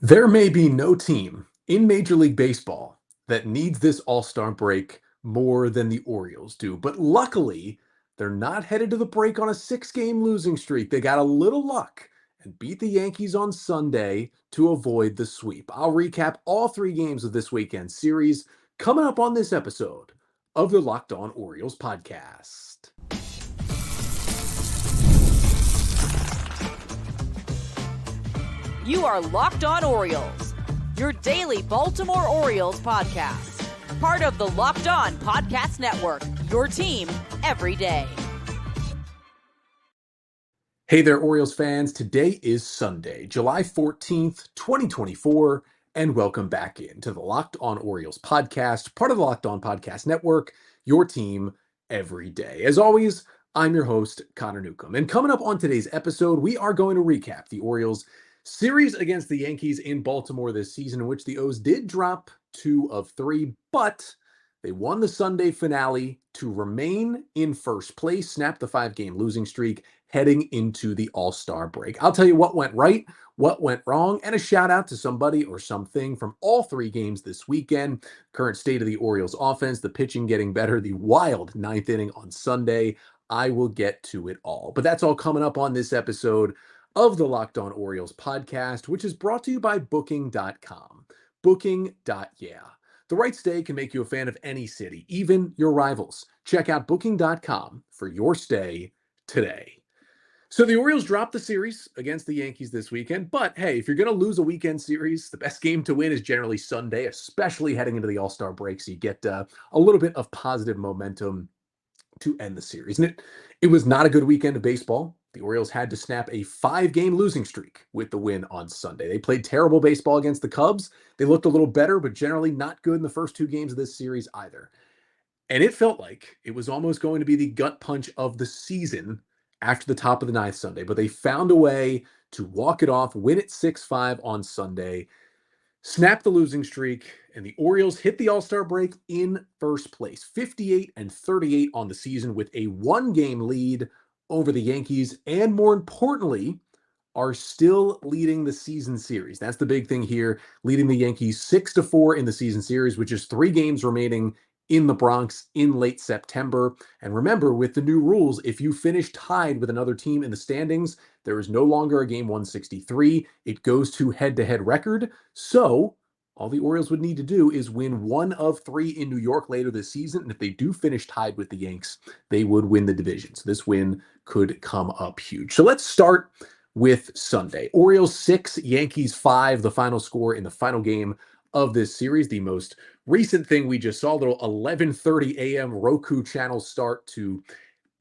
There may be no team in Major League Baseball that needs this All-Star break more than the Orioles do. But luckily, they're not headed to the break on a six-game losing streak. They got a little luck and beat the Yankees on Sunday to avoid the sweep. I'll recap all three games of this weekend series coming up on this episode of the Locked On Orioles podcast. You are Locked On Orioles, your daily Baltimore Orioles podcast. Part of the Locked On Podcast Network, your team every day. Hey there, Orioles fans. Today is Sunday, July 14th, 2024, and welcome back into the Locked On Orioles podcast, part of the Locked On Podcast Network, your team every day. As always, I'm your host, Connor Newcomb. And coming up on today's episode, we are going to recap the Orioles' series against the Yankees in Baltimore this season, in which the O's did drop 2 of 3, but they won the Sunday finale to remain in first place, snap the 5-game losing streak heading into the All-Star break. I'll tell you what went right, what went wrong, and a shout out to somebody or something from all 3 games this weekend. Current state of the Orioles offense, the pitching getting better, the wild 9th inning on Sunday. I will get to it all. But that's all coming up on this episode of the Locked On Orioles podcast, which is brought to you by Booking.com. Booking.yeah. The right stay can make you a fan of any city, even your rivals. Check out Booking.com for your stay today. So the Orioles dropped the series against the Yankees this weekend, but hey, if you're going to lose a weekend series, the best game to win is generally Sunday, especially heading into the All-Star break, so you get a little bit of positive momentum to end the series. And it was not a good weekend of baseball. The Orioles had to snap a 5-game losing streak with the win on Sunday. They played terrible baseball against the Cubs. They looked a little better, but generally not good in the first 2 games of this series either. And it felt like it was almost going to be the gut punch of the season after the top of the 9th Sunday, but they found a way to walk it off, win it 6-5 on Sunday, snap the losing streak, and the Orioles hit the All-Star break in first place, 58-38 on the season with a 1-game lead over the Yankees, and more importantly, are still leading the season series. That's the big thing here, leading the Yankees 6-4 in the season series, which is 3 games remaining in the Bronx in late September. And remember, with the new rules, if you finish tied with another team in the standings, there is no longer a game 163. It goes to head-to-head record. So all the Orioles would need to do is win 1 of 3 in New York later this season. And if they do finish tied with the Yanks, they would win the division. So this win could come up huge. So let's start with Sunday. Orioles 6, Yankees 5, the final score in the final game of this series. The most recent thing we just saw, a little 11:30 a.m. Roku channel start to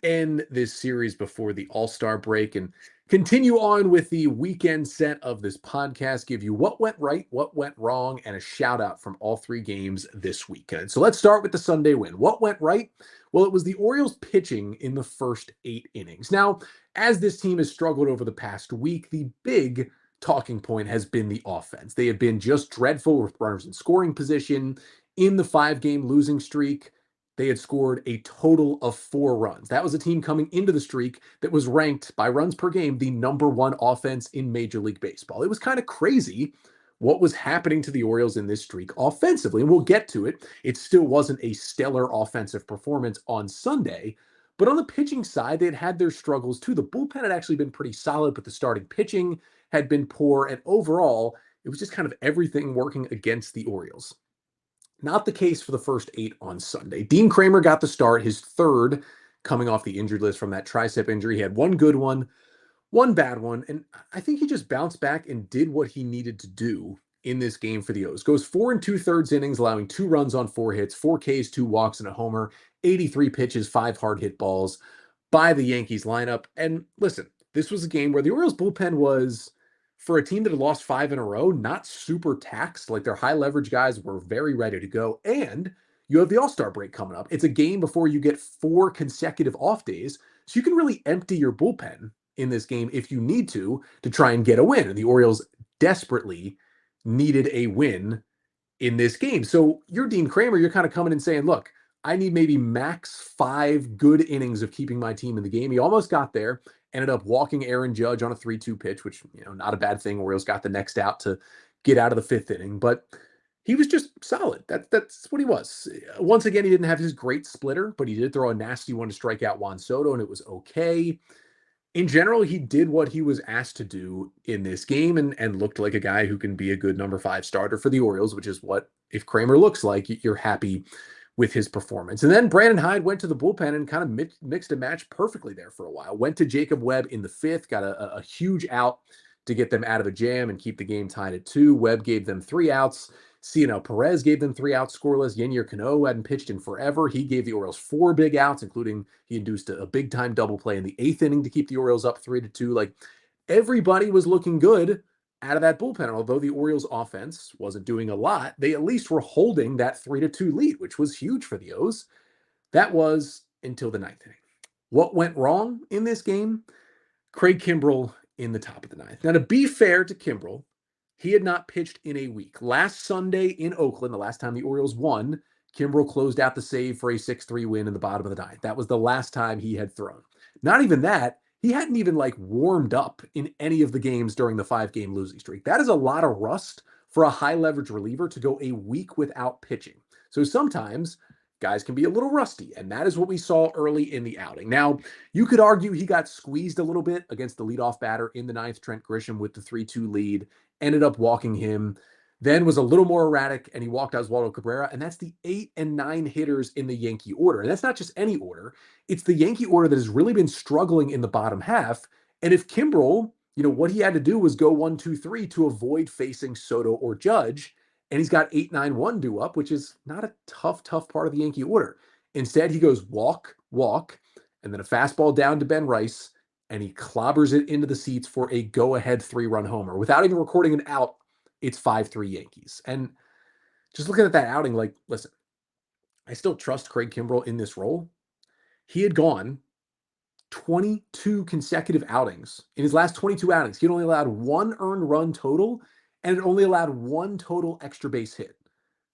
end this series before the All-Star break, and continue on with the weekend set of this podcast, give you what went right, what went wrong, and a shout out from all 3 games this weekend. So let's start with the Sunday win. What went right? Well, it was the Orioles pitching in the first 8 innings. Now, as this team has struggled over the past week, the big talking point has been the offense. They have been just dreadful with runners in scoring position. In the 5-game losing streak, they had scored a total of 4 runs. That was a team coming into the streak that was ranked by runs per game the number 1 offense in Major League Baseball. It was kind of crazy what was happening to the Orioles in this streak offensively, and we'll get to it. It still wasn't a stellar offensive performance on Sunday, but on the pitching side, they had their struggles too. The bullpen had actually been pretty solid, but the starting pitching had been poor, and overall, it was just kind of everything working against the Orioles. Not the case for the first 8 on Sunday. Dean Kremer got the start, his 3rd coming off the injured list from that tricep injury. He had 1 good one, 1 bad one, and I think he just bounced back and did what he needed to do in this game for the O's. Goes 4 2/3 innings, allowing 2 runs on 4 hits, 4 Ks, 2 walks, and a homer, 83 pitches, 5 hard hit balls by the Yankees lineup. And listen, this was a game where the Orioles bullpen was, for a team that had lost 5 in a row, not super taxed. Like, their high leverage guys were very ready to go. And you have the All-Star break coming up. It's a game before you get 4 consecutive off days. So you can really empty your bullpen in this game if you need to try and get a win. And the Orioles desperately needed a win in this game. So you're Dean Kremer, you're kind of coming and saying, look, I need maybe max 5 good innings of keeping my team in the game. He almost got there, ended up walking Aaron Judge on a 3-2 pitch, which, not a bad thing. Orioles got the next out to get out of the fifth inning, but he was just solid. That's what he was. Once again, he didn't have his great splitter, but he did throw a nasty one to strike out Juan Soto, and it was okay. In general, he did what he was asked to do in this game and looked like a guy who can be a good number 5 starter for the Orioles, which is what, if Kramer looks like, you're happy with his performance. And then Brandon Hyde went to the bullpen and kind of mixed and matched perfectly there for a while. Went to Jacob Webb in the 5th, got a huge out to get them out of a jam and keep the game tied at 2. Webb gave them 3 outs. Cionel Perez gave them 3 outs scoreless. Yennier Cano hadn't pitched in forever. He gave the Orioles 4 big outs, including he induced a big-time double play in the 8th inning to keep the Orioles up 3-2. Like, everybody was looking good out of that bullpen. Although the Orioles offense wasn't doing a lot, they at least were holding that 3-2 lead, which was huge for the O's. That was until the 9th inning. What went wrong in this game? Craig Kimbrell in the top of the 9th. Now, to be fair to Kimbrell, he had not pitched in a week. Last Sunday in Oakland, the last time the Orioles won, Kimbrell closed out the save for a 6-3 win in the bottom of the 9th. That was the last time he had thrown. Not even that. He hadn't even warmed up in any of the games during the 5-game losing streak. That is a lot of rust for a high leverage reliever to go a week without pitching. So sometimes guys can be a little rusty, and that is what we saw early in the outing. Now, you could argue he got squeezed a little bit against the leadoff batter in the 9th, Trent Grisham, with the 3-2 lead, ended up walking him, then was a little more erratic, and he walked Oswaldo Cabrera, and that's the 8 and 9 hitters in the Yankee order. And that's not just any order. It's the Yankee order that has really been struggling in the bottom half, and if Kimbrell, what he had to do was go 1-2-3 to avoid facing Soto or Judge, and he's got 8-9-1 due up, which is not a tough part of the Yankee order. Instead, he goes walk, and then a fastball down to Ben Rice, and he clobbers it into the seats for a go-ahead 3-run homer. Without even recording an out, it's 5-3 Yankees. And just looking at that outing, listen, I still trust Craig Kimbrell in this role. He had gone 22 consecutive outings. In his last 22 outings, he had only allowed 1 earned run total, and it only allowed 1 total extra base hit.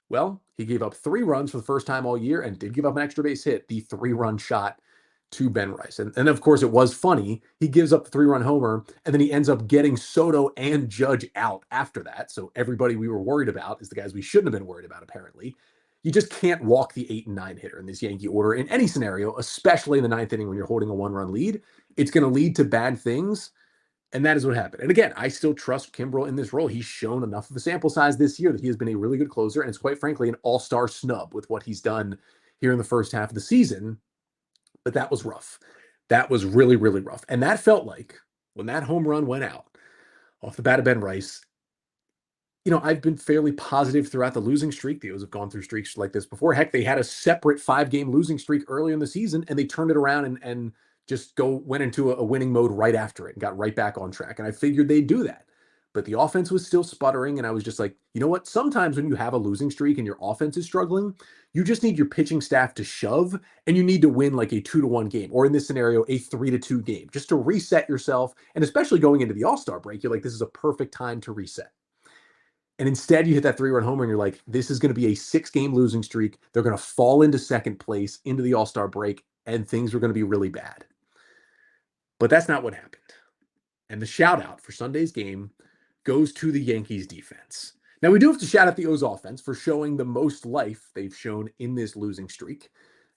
Well, he gave up 3 runs for the first time all year and did give up an extra base hit, the 3-run shot to Ben Rice. And of course, it was funny. He gives up the 3-run homer, and then he ends up getting Soto and Judge out after that. So everybody we were worried about is the guys we shouldn't have been worried about, apparently. You just can't walk the 8 and 9 hitter in this Yankee order in any scenario, especially in the 9th inning when you're holding a 1-run lead. It's going to lead to bad things. And that is what happened. And again, I still trust Kimbrell in this role. He's shown enough of a sample size this year that he has been a really good closer. And it's quite frankly an all-star snub with what he's done here in the first half of the season. But that was rough. That was really, really rough. And that felt like when that home run went out off the bat of Ben Rice, I've been fairly positive throughout the losing streak. The O's have gone through streaks like this before. Heck, they had a separate 5-game losing streak earlier in the season, and they turned it around and just went into a winning mode right after it and got right back on track. And I figured they'd do that. But the offense was still sputtering, and I was just like, you know what? Sometimes when you have a losing streak and your offense is struggling, you just need your pitching staff to shove, and you need to win like a 2-1 game, or in this scenario, a 3-2 game, just to reset yourself. And especially going into the All-Star break, you're like, this is a perfect time to reset. And instead, you hit that 3-run homer, and you're like, this is going to be a 6-game losing streak. They're going to fall into second place into the All-Star break, and things are going to be really bad. But that's not what happened. And the shout out for Sunday's game goes to the Yankees defense. Now, we do have to shout out the O's offense for showing the most life they've shown in this losing streak.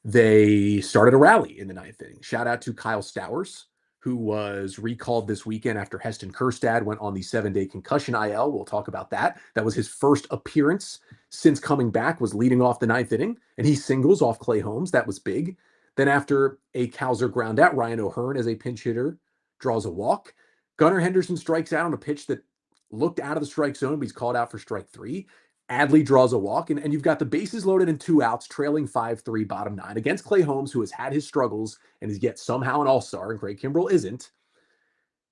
They started a rally in the 9th inning. Shout out to Kyle Stowers, who was recalled this weekend after Heston Kjerstad went on the 7-day concussion IL. We'll talk about that. That was his first appearance since coming back, was leading off the 9th inning, and he singles off Clay Holmes. That was big. Then after a Cowser ground out, Ryan O'Hearn, as a pinch hitter, draws a walk. Gunnar Henderson strikes out on a pitch that looked out of the strike zone, but he's called out for strike 3. Adley draws a walk, and you've got the bases loaded and 2 outs, trailing 5-3, bottom 9, against Clay Holmes, who has had his struggles and is yet somehow an all-star, and Craig Kimbrell isn't.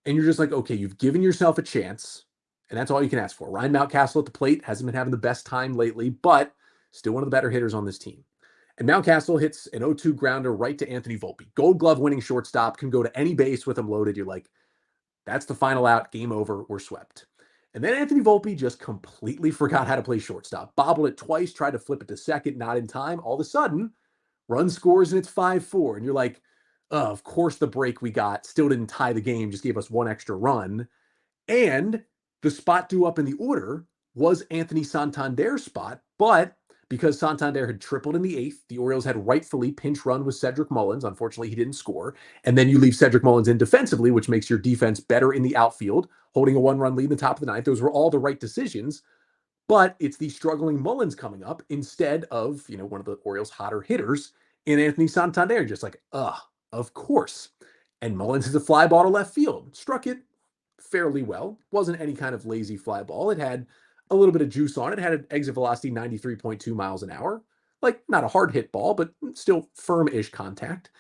And you're just like, okay, you've given yourself a chance, and that's all you can ask for. Ryan Mountcastle at the plate hasn't been having the best time lately, but still one of the better hitters on this team. And Mountcastle hits an 0-2 grounder right to Anthony Volpe. Gold Glove winning shortstop, can go to any base with him loaded. You're like, that's the final out, game over, we're swept. And then Anthony Volpe just completely forgot how to play shortstop. Bobbled it twice, tried to flip it to second, not in time. All of a sudden, run scores and it's 5-4. And you're like, oh, of course the break we got still didn't tie the game, just gave us 1 extra run. And the spot due up in the order was Anthony Santander's spot, but because Santander had tripled in the eighth, the Orioles had rightfully pinch run with Cedric Mullins. Unfortunately, he didn't score. And then you leave Cedric Mullins in defensively, which makes your defense better in the outfield, holding a one-run lead in the top of the ninth. Those were all the right decisions. But it's the struggling Mullins coming up instead of, one of the Orioles' hotter hitters in Anthony Santander. Just like, of course. And Mullins hits a fly ball to left field. Struck it fairly well. Wasn't any kind of lazy fly ball. It had a little bit of juice on it. Had an exit velocity 93.2 miles an hour. Like, not a hard hit ball, but still firm-ish contact.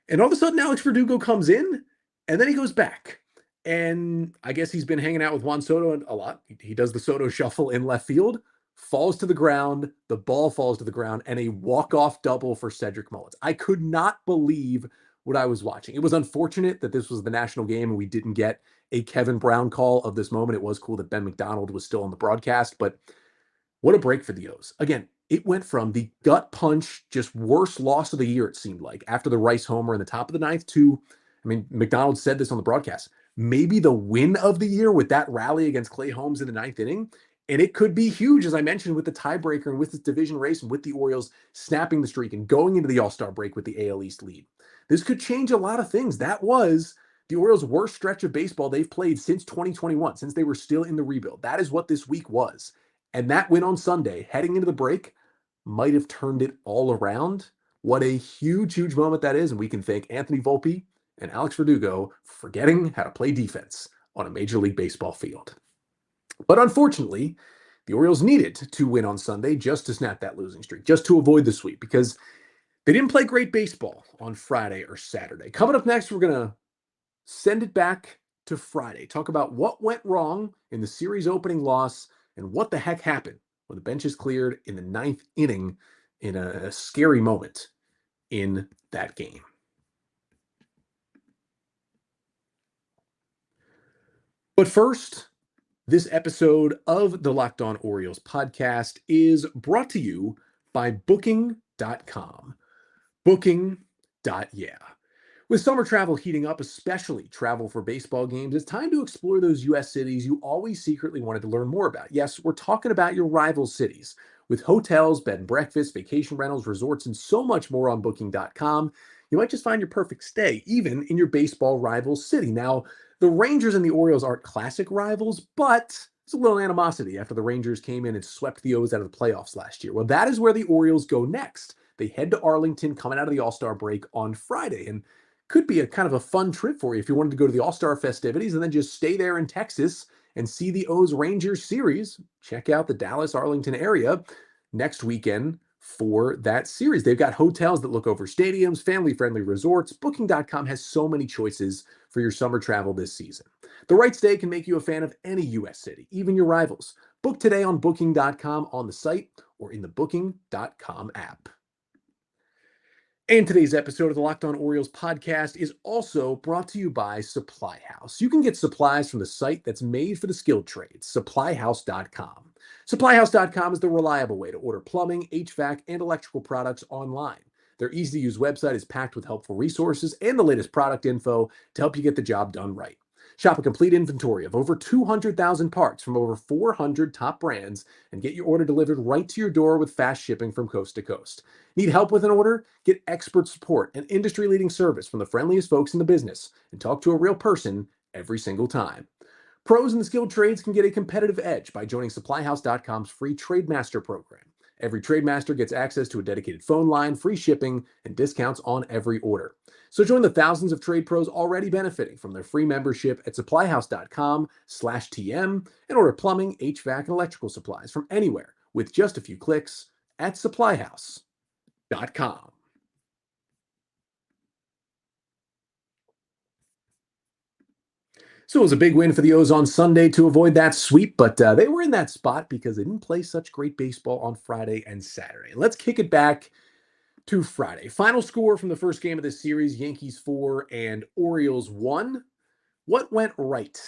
And all of a sudden, Alex Verdugo comes in, and then he goes back. And I guess he's been hanging out with Juan Soto a lot. He does the Soto shuffle in left field, falls to the ground, the ball falls to the ground, and a walk-off double for Cedric Mullins. I could not believe what I was watching. It was unfortunate that this was the national game and we didn't get a Kevin Brown call of this moment. It was cool that Ben McDonald was still on the broadcast, but what a break for the O's. Again, it went from the gut punch, just worst loss of the year, it seemed like, after the Rice homer in the top of the ninth to, McDonald said this on the broadcast, maybe the win of the year with that rally against Clay Holmes in the ninth inning. And it could be huge, as I mentioned, with the tiebreaker and with this division race and with the Orioles snapping the streak and going into the All-Star break with the AL East lead. This could change a lot of things. That was the Orioles' worst stretch of baseball they've played since 2021, since they were still in the rebuild. That is what this week was. And that win on Sunday, heading into the break, might have turned it all around. What a huge, huge moment that is. And we can thank Anthony Volpe and Alex Verdugo for forgetting how to play defense on a Major League Baseball field. But unfortunately, the Orioles needed to win on Sunday just to snap that losing streak, just to avoid the sweep, because they didn't play great baseball on Friday or Saturday. Coming up next, we're going to send it back to Friday, talk about what went wrong in the series opening loss and what the heck happened when the bench is cleared in the ninth inning in a scary moment in that game. But first, this episode of the Locked On Orioles podcast is brought to you by Booking.com. Booking.yeah. With summer travel heating up, especially travel for baseball games, it's time to explore those U.S. cities you always secretly wanted to learn more about. Yes, we're talking about your rival cities. With hotels, bed and breakfast, vacation rentals, resorts, and so much more on Booking.com, you might just find your perfect stay, even in your baseball rival city. Now, the Rangers and the Orioles aren't classic rivals, but there's a little animosity after the Rangers came in and swept the O's out of the playoffs last year. Well, that is where the Orioles go next. They head to Arlington coming out of the All-Star break on Friday, and could be a kind of a fun trip for you if you wanted to go to the All-Star festivities and then just stay there in Texas and see the O's Rangers series. Check out the Dallas, Arlington area next weekend for that series. They've got hotels that look over stadiums, family-friendly resorts. Booking.com has so many choices for your summer travel this season. The right stay can make you a fan of any U.S. city, even your rivals. Book today on Booking.com on the site or in the Booking.com app. And today's episode of the Locked On Orioles podcast is also brought to you by Supply House. You can get supplies from the site that's made for the skilled trades, supplyhouse.com. Supplyhouse.com is the reliable way to order plumbing, HVAC, and electrical products online. Their easy-to-use website is packed with helpful resources and the latest product info to help you get the job done right. Shop a complete inventory of over 200,000 parts from over 400 top brands and get your order delivered right to your door with fast shipping from coast to coast. Need help with an order? Get expert support and industry-leading service from the friendliest folks in the business and talk to a real person every single time. Pros in the skilled trades can get a competitive edge by joining SupplyHouse.com's free Trademaster program. Every Trademaster gets access to a dedicated phone line, free shipping, and discounts on every order. So join the thousands of trade pros already benefiting from their free membership at supplyhouse.com/TM and order plumbing, HVAC, and electrical supplies from anywhere with just a few clicks at supplyhouse.com. So it was a big win for the O's on Sunday to avoid that sweep, but they were in that spot because they didn't play such great baseball on Friday and Saturday. Let's kick it back to Friday. Final score from the first game of this series, Yankees 4 and Orioles 1. What went right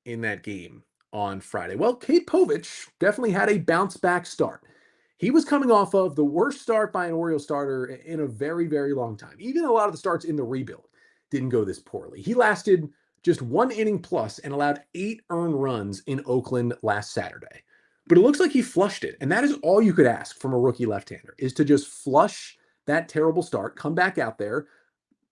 in that game on Friday? Well, Cade Povich definitely had a bounce-back start. He was coming off of the worst start by an Orioles starter in a very, very long time. Even a lot of the starts in the rebuild didn't go this poorly. He lasted just 1 inning plus and allowed 8 earned runs in Oakland last Saturday. But it looks like he flushed it. And that is all you could ask from a rookie left-hander, is to just flush that terrible start, come back out there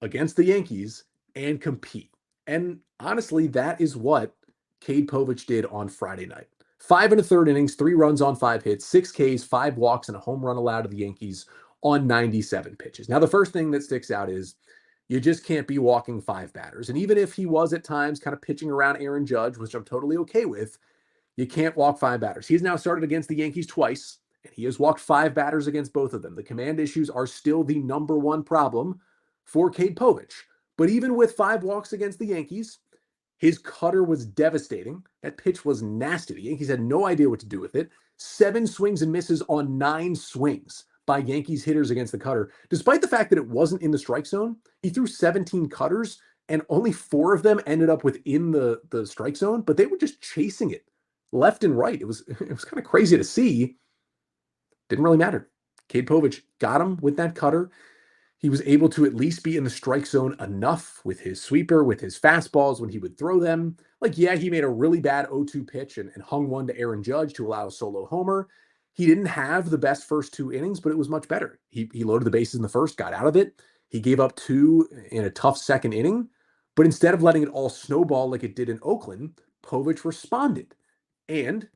against the Yankees and compete. And honestly, that is what Cade Povich did on Friday night. 5 1/3 innings, 3 runs on 5 hits, 6 Ks, 5 walks, and a home run allowed to the Yankees on 97 pitches. Now, the first thing that sticks out is you just can't be walking 5 batters. And even if he was at times kind of pitching around Aaron Judge, which I'm totally okay with, you can't walk 5 batters. He's now started against the Yankees twice, and he has walked 5 batters against both of them. The command issues are still the number one problem for Cade Povich. But even with 5 walks against the Yankees, his cutter was devastating. That pitch was nasty. The Yankees had no idea what to do with it. 7 swings and misses on 9 swings by Yankees hitters against the cutter. Despite the fact that it wasn't in the strike zone, he threw 17 cutters, and only 4 of them ended up within the strike zone, but they were just chasing it left and right. It was kind of crazy to see. Didn't really matter. Cade Povich got him with that cutter. He was able to at least be in the strike zone enough with his sweeper, with his fastballs when he would throw them. Like, yeah, he made a really bad 0-2 pitch and hung one to Aaron Judge to allow a solo homer. He didn't have the best first 2 innings, but it was much better. He loaded the bases in the first, got out of it. He gave up 2 in a tough second inning, but instead of letting it all snowball like it did in Oakland, Povich responded. And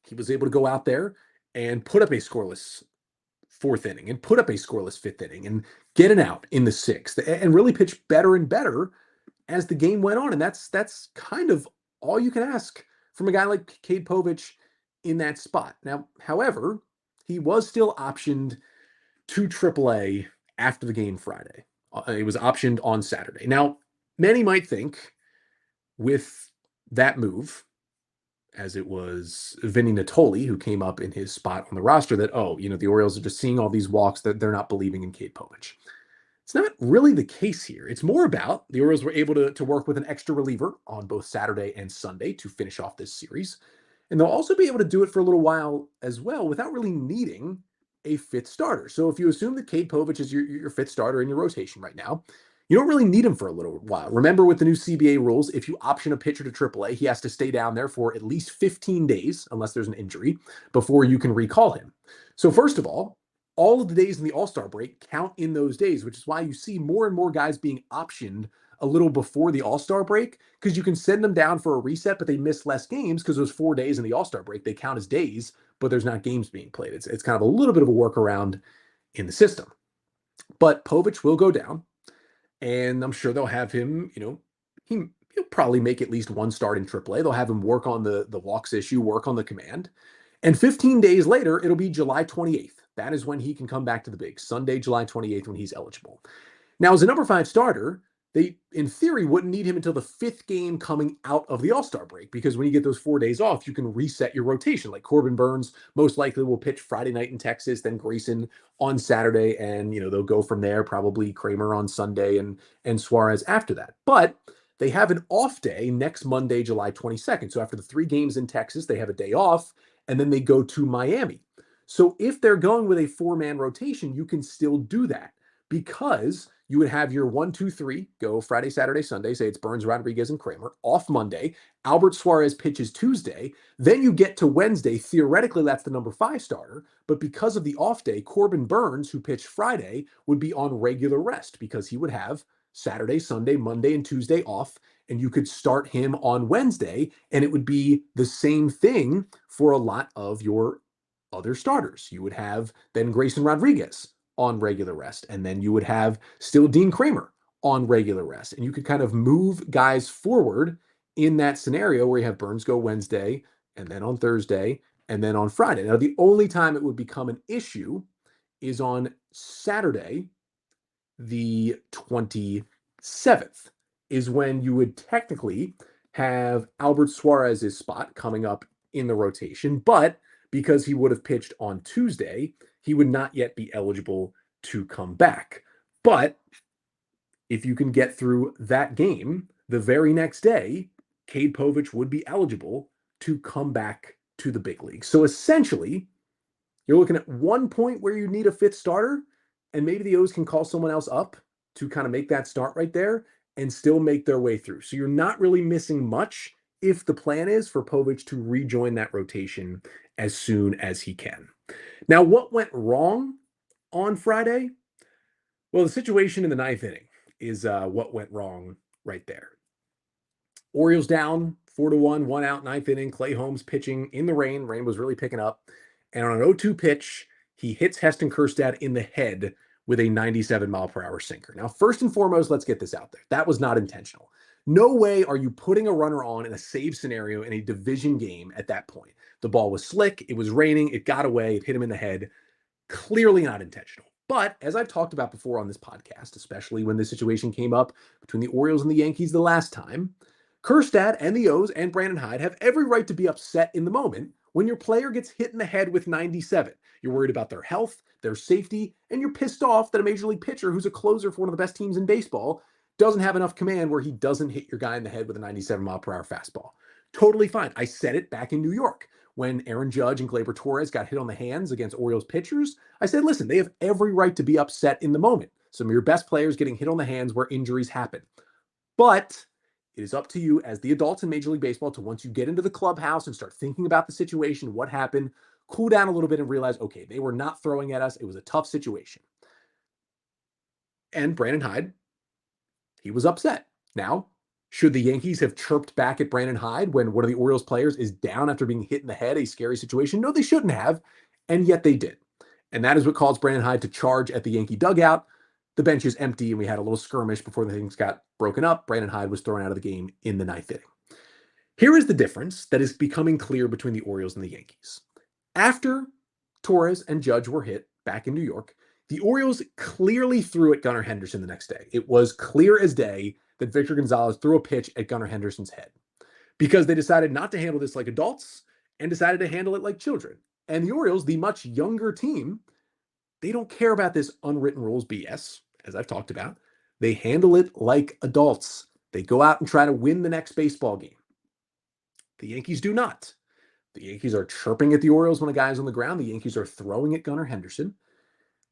he was able to go out there and put up a scoreless 4th inning and put up a scoreless 5th inning and get an out in the 6th and really pitch better and better as the game went on. And that's kind of all you can ask from a guy like Cade Povich in that spot. Now, however, he was still optioned to AAA after the game Friday. It was optioned on Saturday. Now, many might think with that move, as it was Vinny Nittoli who came up in his spot on the roster, that, the Orioles are just seeing all these walks, that they're not believing in Cade Povich. It's not really the case here. It's more about the Orioles were able to work with an extra reliever on both Saturday and Sunday to finish off this series. And they'll also be able to do it for a little while as well without really needing a 5th starter. So if you assume that Cade Povich is your 5th starter in your rotation right now, you don't really need him for a little while. Remember, with the new CBA rules, if you option a pitcher to AAA, he has to stay down there for at least 15 days, unless there's an injury, before you can recall him. So first of all of the days in the All-Star break count in those days, which is why you see more and more guys being optioned a little before the All-Star break, because you can send them down for a reset, but they miss less games because those 4 days in the All-Star break, they count as days, but there's not games being played. It's kind of a little bit of a workaround in the system. But Povich will go down. And I'm sure they'll have him, he'll probably make at least one start in AAA. They'll have him work on the walks issue, work on the command. And 15 days later, it'll be July 28th. That is when he can come back to the bigs. Sunday, July 28th, when he's eligible. Now, as a number 5 starter, they, in theory, wouldn't need him until the 5th game coming out of the All-Star break, because when you get those 4 days off, you can reset your rotation. Like Corbin Burns most likely will pitch Friday night in Texas, then Grayson on Saturday, and they'll go from there, probably Kramer on Sunday and Suarez after that. But they have an off day next Monday, July 22nd. So after the 3 games in Texas, they have a day off, and then they go to Miami. So if they're going with a 4-man rotation, you can still do that, because you would have your 1, 2, 3 go Friday, Saturday, Sunday. Say it's Burns, Rodriguez, and Kramer. Off Monday. Albert Suarez pitches Tuesday. Then you get to Wednesday. Theoretically, that's the number 5 starter. But because of the off day, Corbin Burns, who pitched Friday, would be on regular rest, because he would have Saturday, Sunday, Monday, and Tuesday off. And you could start him on Wednesday, and it would be the same thing for a lot of your other starters. You would have then Grayson Rodriguez on regular rest, and then you would have still Dean Kramer on regular rest, and you could kind of move guys forward in that scenario where you have Burns go Wednesday, and then on Thursday, and then on Friday. Now, the only time it would become an issue is on Saturday, the 27th, is when you would technically have Albert Suarez's spot coming up in the rotation, but because he would have pitched on Tuesday, he would not yet be eligible to come back. But if you can get through that game, the very next day, Cade Povich would be eligible to come back to the big league. So essentially, you're looking at one point where you need a 5th starter, and maybe the O's can call someone else up to kind of make that start right there and still make their way through. So you're not really missing much if the plan is for Povich to rejoin that rotation as soon as he can. Now, what went wrong on Friday? Well, the situation in the ninth inning is what went wrong right there. Orioles down 4-1, 1 out, ninth inning. Clay Holmes pitching in the rain. Rain was really picking up. And on an 0-2 pitch, he hits Heston Kjerstad in the head with a 97-mile-per-hour sinker. Now, first and foremost, let's get this out there. That was not intentional. No way are you putting a runner on in a save scenario in a division game at that point. The ball was slick. It was raining. It got away. It hit him in the head. Clearly not intentional. But as I've talked about before on this podcast, especially when this situation came up between the Orioles and the Yankees the last time, Kjerstad and the O's and Brandon Hyde have every right to be upset in the moment when your player gets hit in the head with 97. You're worried about their health, their safety, and you're pissed off that a major league pitcher who's a closer for one of the best teams in baseball doesn't have enough command where he doesn't hit your guy in the head with a 97-mile-per-hour fastball. Totally fine. I said it back in New York when Aaron Judge and Gleyber Torres got hit on the hands against Orioles pitchers. I said, listen, they have every right to be upset in the moment. Some of your best players getting hit on the hands where injuries happen. But it is up to you as the adults in Major League Baseball to, once you get into the clubhouse and start thinking about the situation, what happened, cool down a little bit and realize, okay, they were not throwing at us. It was a tough situation. And Brandon Hyde, he was upset. Now, should the Yankees have chirped back at Brandon Hyde when one of the Orioles players is down after being hit in the head, a scary situation? No, they shouldn't have, and yet they did. And that is what caused Brandon Hyde to charge at the Yankee dugout. The bench is empty, and we had a little skirmish before the things got broken up. Brandon Hyde was thrown out of the game in the ninth inning. Here is the difference that is becoming clear between the Orioles and the Yankees. After Torres and Judge were hit back in New York, the Orioles clearly threw at Gunnar Henderson the next day. It was clear as day that Victor Gonzalez threw a pitch at Gunnar Henderson's head because they decided not to handle this like adults and decided to handle it like children. And the Orioles, the much younger team, they don't care about this unwritten rules BS, as I've talked about. They handle it like adults. They go out and try to win the next baseball game. The Yankees do not. The Yankees are chirping at the Orioles when a guy is on the ground. The Yankees are throwing at Gunnar Henderson.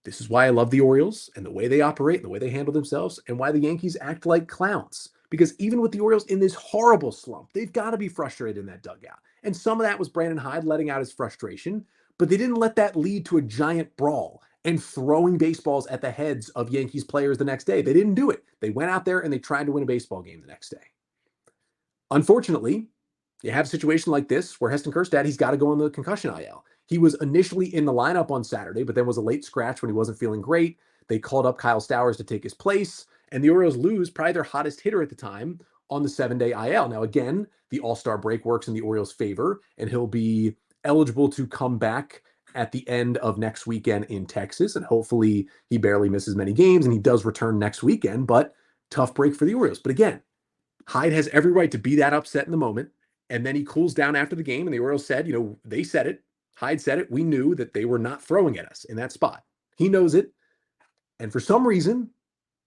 This is why I love the Orioles and the way they operate and the way they handle themselves, and why the Yankees act like clowns. Because even with the Orioles in this horrible slump, they've got to be frustrated in that dugout. And some of that was Brandon Hyde letting out his frustration, but they didn't let that lead to a giant brawl and throwing baseballs at the heads of Yankees players the next day. They didn't do it. They went out there and they tried to win a baseball game the next day. Unfortunately, you have a situation like this where Heston Kjerstad, he's got to go on the concussion IL. He was initially in the lineup on Saturday, but then was a late scratch when he wasn't feeling great. They called up Kyle Stowers to take his place, and the Orioles lose probably their hottest hitter at the time on the 7-day IL. Now, again, the All-Star break works in the Orioles' favor, and he'll be eligible to come back at the end of next weekend in Texas, and hopefully he barely misses many games, and he does return next weekend, but tough break for the Orioles. But again, Hyde has every right to be that upset in the moment, and then he cools down after the game, and the Orioles said, they said it, Hyde said it, we knew that they were not throwing at us in that spot. He knows it, and for some reason,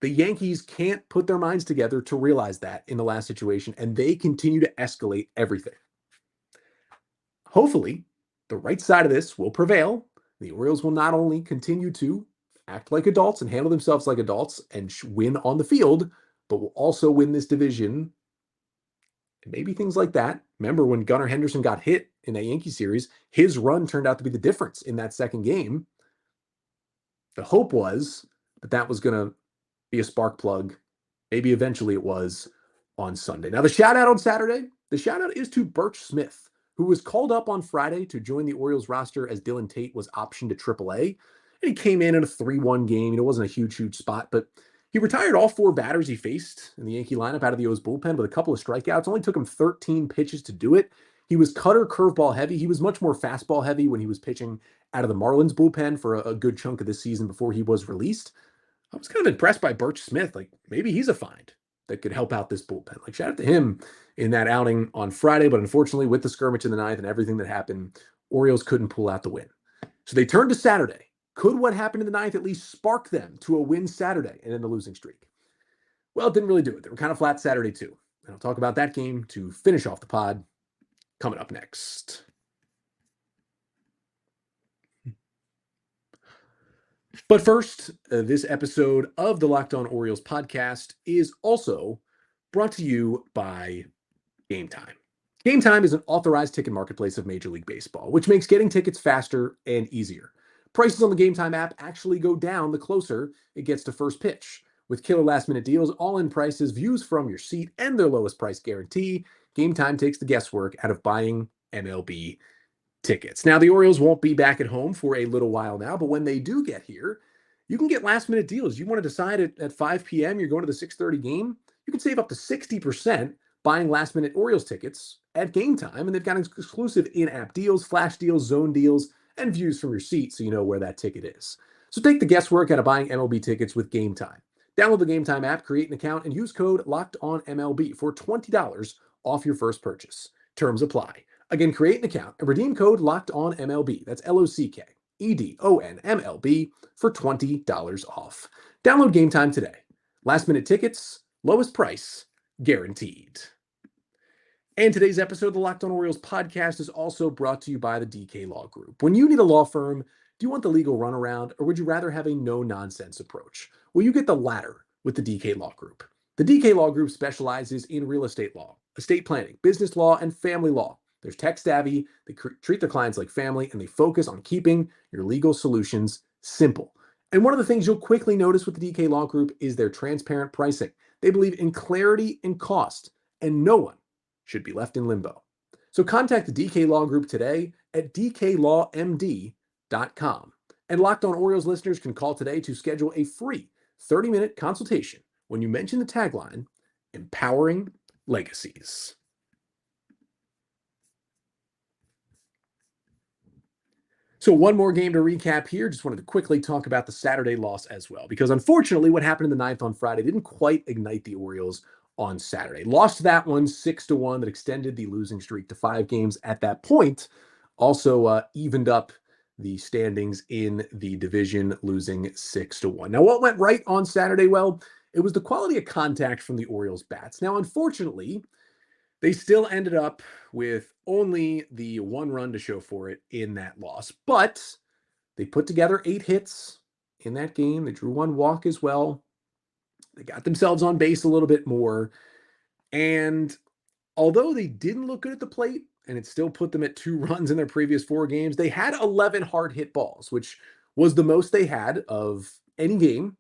the Yankees can't put their minds together to realize that in the last situation, and they continue to escalate everything. Hopefully, the right side of this will prevail. The Orioles will not only continue to act like adults and handle themselves like adults and win on the field, but will also win this division. And maybe things like that. Remember when Gunnar Henderson got hit in that Yankee series, his run turned out to be the difference in that second game. The hope was that was going to be a spark plug. Maybe eventually it was on Sunday. Now, the shout out on Saturday, the shout out is to Birch Smith, who was called up on Friday to join the Orioles roster as Dylan Tate was optioned to AAA. And he came in a 3-1 game. It wasn't a huge spot, but he retired all 4 batters he faced in the Yankee lineup out of the O's bullpen with a couple of strikeouts. Only took him 13 pitches to do it. He was cutter curveball heavy. He was much more fastball heavy when he was pitching out of the Marlins bullpen for a good chunk of this season before he was released. I was kind of impressed by Birch Smith. Like, maybe he's a find that could help out this bullpen. Like, shout out to him in that outing on Friday, but unfortunately, with the skirmish in the ninth and everything that happened, Orioles couldn't pull out the win. So they turned to Saturday. Could what happened in the ninth at least spark them to a win Saturday and then the losing streak? Well, it didn't really do it. They were kind of flat Saturday too. And I'll talk about that game to finish off the pod coming up next. But first, this episode of the Locked On Orioles podcast is also brought to you by Game Time. Game Time is an authorized ticket marketplace of Major League Baseball, which makes getting tickets faster and easier. Prices on the Game Time app actually go down the closer it gets to first pitch. With killer last minute deals, all in prices, views from your seat, and their lowest price guarantee, Game Time takes the guesswork out of buying MLB tickets. Now, the Orioles won't be back at home for a little while now, but when they do get here, you can get last minute deals. You want to decide at 5 p.m. you're going to the 6:30 game, you can save up to 60% buying last minute Orioles tickets at Game Time, and they've got exclusive in-app deals, flash deals, zone deals, and views from your seat so you know where that ticket is. So take the guesswork out of buying MLB tickets with Game Time. Download the Game Time app, create an account, and use code LOCKEDONMLB for $20 off your first purchase. Terms apply. Again, create an account and redeem code LOCKEDONMLB. That's LOCKEDONMLB for $20 off. Download Game Time today. Last minute tickets, lowest price, guaranteed. And today's episode of the Locked On Orioles podcast is also brought to you by the DK Law Group. When you need a law firm, do you want the legal runaround, or would you rather have a no-nonsense approach? Well, you get the latter with the DK Law Group. The DK Law Group specializes in real estate law, estate planning, business law, and family law. They're tech-savvy, they treat their clients like family, and they focus on keeping your legal solutions simple. And one of the things you'll quickly notice with the DK Law Group is their transparent pricing. They believe in clarity and cost, and no one should be left in limbo. So contact the DK Law Group today at dklawmd.com. And Locked On Orioles listeners can call today to schedule a free 30-minute consultation when you mention the tagline, Empowering Legacies. So one more game to recap here. Just wanted to quickly talk about the Saturday loss as well, because unfortunately what happened in the ninth on Friday didn't quite ignite the Orioles on Saturday. Lost that one 6-1 that extended the losing streak to 5 games at that point. Also evened up the standings in the division, losing 6-1. Now, what went right on Saturday? Well, it was the quality of contact from the Orioles bats. Now, unfortunately, they still ended up with only the 1 run to show for it in that loss, but they put together 8 hits in that game. They drew 1 walk as well. They got themselves on base a little bit more. And although they didn't look good at the plate, and it still put them at 2 runs in their previous 4 games, they had 11 hard hit balls, which was the most they had of any game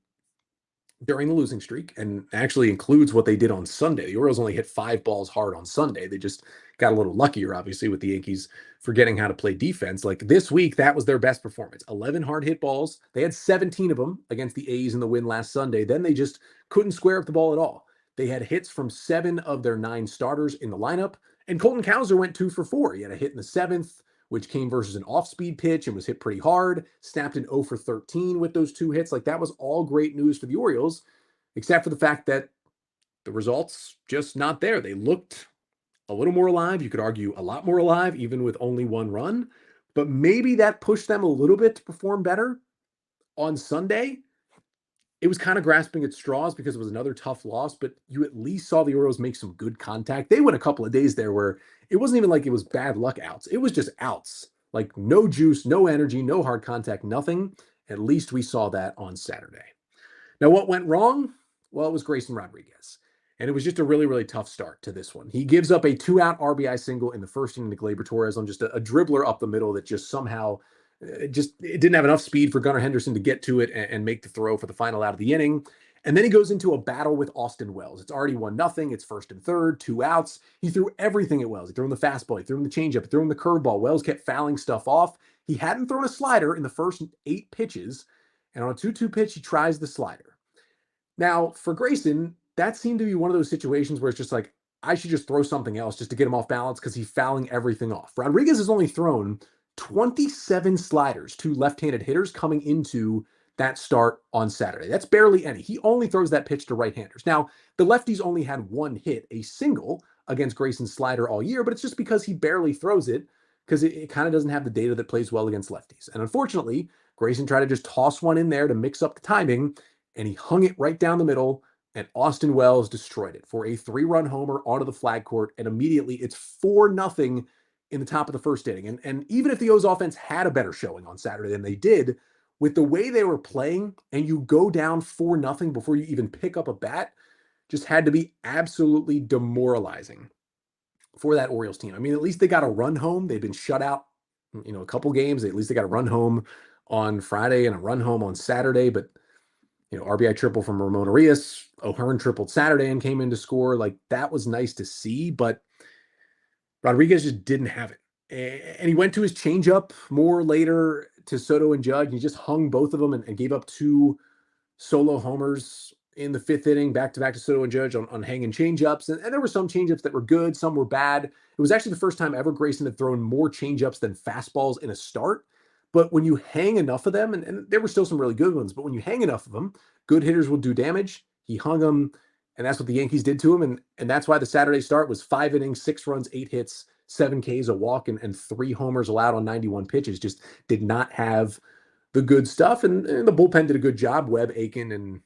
during the losing streak, and actually includes what they did on Sunday. The Orioles only hit 5 balls hard on Sunday. They just got a little luckier, obviously, with the Yankees forgetting how to play defense. Like this week, that was their best performance. 11 hard hit balls. They had 17 of them against the A's in the win last Sunday. Then they just couldn't square up the ball at all. They had hits from 7 of their 9 starters in the lineup, and Colton Cowser went 2 for 4. He had a hit in the 7th, which came versus an off-speed pitch and was hit pretty hard, snapped an 0 for 13 with those 2 hits. Like that was all great news for the Orioles, except for the fact that the results just not there. They looked a little more alive. You could argue a lot more alive, even with only 1 run, but maybe that pushed them a little bit to perform better on Sunday. It was kind of grasping at straws because it was another tough loss, but you at least saw the Orioles make some good contact. They went a couple of days there where it wasn't even like it was bad luck outs. It was just outs, like no juice, no energy, no hard contact, nothing. At least we saw that on Saturday. Now, what went wrong? Well, it was Grayson Rodriguez. And it was just a really, really tough start to this one. He gives up a 2-out RBI single in the first inning to Gleyber Torres on just a dribbler up the middle that just somehow it didn't have enough speed for Gunnar Henderson to get to it and make the throw for the final out of the inning. And then he goes into a battle with Austin Wells. It's already 1-0. It's first and third, 2 outs. He threw everything at Wells. He threw him the fastball. He threw him the changeup. He threw him the curveball. Wells kept fouling stuff off. He hadn't thrown a slider in the first 8 pitches. And on a 2-2 pitch, he tries the slider. Now, for Grayson, that seemed to be one of those situations where it's just like, I should just throw something else just to get him off balance because he's fouling everything off. Rodriguez has only thrown 27 sliders to left-handed hitters coming into that start on Saturday. That's barely any. He only throws that pitch to right-handers. Now, the lefties only had 1 hit, a single against Grayson's slider all year, but it's just because he barely throws it because it kind of doesn't have the data that plays well against lefties. And unfortunately, Grayson tried to just toss one in there to mix up the timing, and he hung it right down the middle, and Austin Wells destroyed it for a 3-run homer onto the flag court, and immediately it's 4-0 in the top of the first inning. And even if the O's offense had a better showing on Saturday than they did, with the way they were playing, and you go down 4-0 before you even pick up a bat, just had to be absolutely demoralizing for that Orioles team. I mean, at least they got a run home. They've been shut out, a couple games. At least they got a run home on Friday and a run home on Saturday. But, RBI triple from Ramon Arias. O'Hearn tripled Saturday and came in to score. Like, that was nice to see. But Rodriguez just didn't have it. And he went to his changeup more later to Soto and Judge. He just hung both of them and gave up two solo homers in the fifth inning, back-to-back to Soto and Judge on hanging changeups. And there were some changeups that were good, some were bad. It was actually the first time ever Grayson had thrown more changeups than fastballs in a start. But when you hang enough of them, and there were still some really good ones, but when you hang enough of them, good hitters will do damage. He hung them, and that's what the Yankees did to him. And that's why the Saturday start was 5 innings, 6 runs, 8 hits, 7 Ks, a walk, and 3 homers allowed on 91 pitches. Just did not have the good stuff. And the bullpen did a good job. Webb, Aiken, and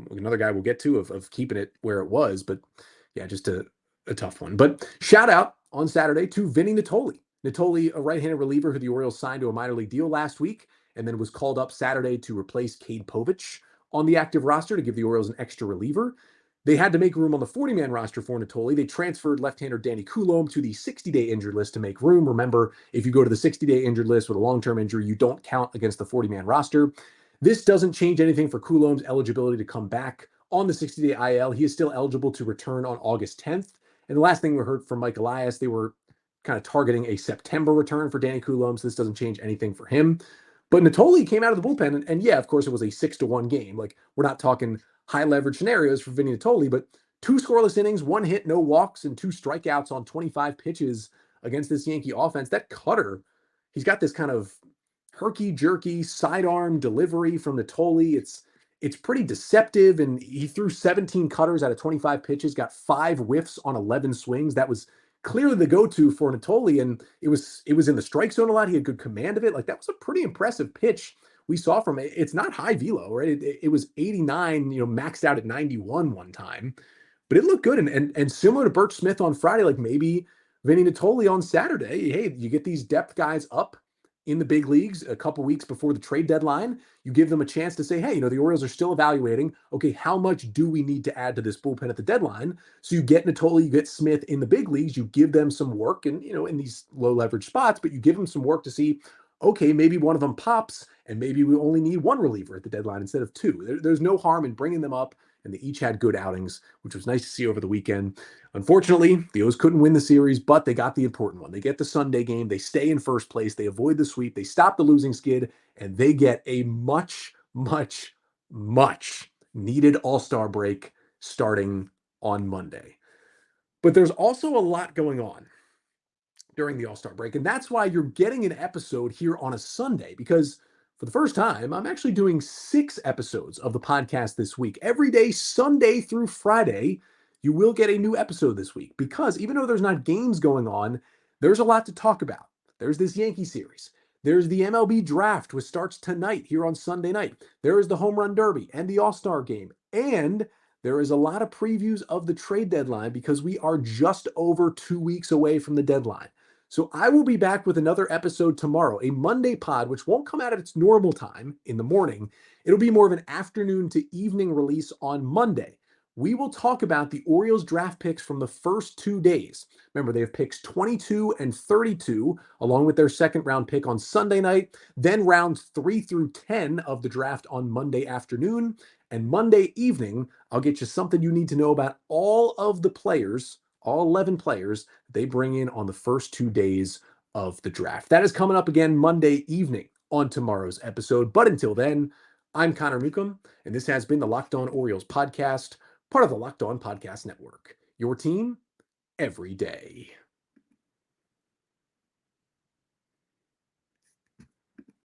another guy we'll get to of keeping it where it was. But yeah, just a tough one. But shout out on Saturday to Vinny Nittoli. Nittoli, a right-handed reliever who the Orioles signed to a minor league deal last week and then was called up Saturday to replace Cade Povich on the active roster to give the Orioles an extra reliever. They had to make room on the 40-man roster for Nittoli. They transferred left-hander Danny Coulombe to the 60-day injured list to make room. Remember, if you go to the 60-day injured list with a long-term injury, you don't count against the 40-man roster. This doesn't change anything for Coulombe's eligibility to come back on the 60-day IL. He is still eligible to return on August 10th. And the last thing we heard from Mike Elias, they were kind of targeting a September return for Danny Coulombe, so this doesn't change anything for him. But Nittoli came out of the bullpen, and yeah, of course, it was a 6-1 game. Like, we're not talking high leverage scenarios for Vinny Nittoli, but 2 scoreless innings, 1 hit, no walks, and 2 strikeouts on 25 pitches against this Yankee offense. That cutter, he's got this kind of herky-jerky sidearm delivery from Nittoli. It's pretty deceptive, and he threw 17 cutters out of 25 pitches, got 5 whiffs on 11 swings. That was clearly the go-to for Nittoli, and it was in the strike zone a lot. He had good command of it. Like, that was a pretty impressive pitch we saw from it. It's not high velo, right? It was 89, maxed out at 91 one time, but it looked good. And similar to Birch Smith on Friday, like maybe Vinny Nittoli on Saturday, hey, you get these depth guys up in the big leagues a couple weeks before the trade deadline. You give them a chance to say, hey, the Orioles are still evaluating, okay, how much do we need to add to this bullpen at the deadline? So you get Nittoli, you get Smith in the big leagues, you give them some work and, in these low leverage spots, but you give them some work to see, okay, maybe one of them pops and maybe we only need 1 reliever at the deadline instead of 2. There's no harm in bringing them up, and they each had good outings, which was nice to see over the weekend. Unfortunately, the O's couldn't win the series, but they got the important one. They get the Sunday game. They stay in first place. They avoid the sweep. They stop the losing skid, and they get a much, much, much needed All-Star break starting on Monday. But there's also a lot going on during the All-Star break, and that's why you're getting an episode here on a Sunday, because for the first time, I'm actually doing 6 episodes of the podcast this week. Every day, Sunday through Friday, you will get a new episode this week, because even though there's not games going on, there's a lot to talk about. There's this Yankee series. There's the MLB draft, which starts tonight here on Sunday night. There is the Home Run Derby and the All-Star game. And there is a lot of previews of the trade deadline, because we are just over 2 weeks away from the deadline. So I will be back with another episode tomorrow, a Monday pod, which won't come out at its normal time in the morning. It'll be more of an afternoon to evening release on Monday. We will talk about the Orioles draft picks from the first 2 days. Remember, they have picks 22 and 32, along with their second round pick on Sunday night, then rounds 3 through 10 of the draft on Monday afternoon. And Monday evening, I'll get you something you need to know about all of the players, all 11 players they bring in on the first 2 days of the draft. That is coming up again Monday evening on tomorrow's episode. But until then, I'm Connor Newcomb, and this has been the Locked On Orioles podcast, part of the Locked On Podcast Network. Your team every day.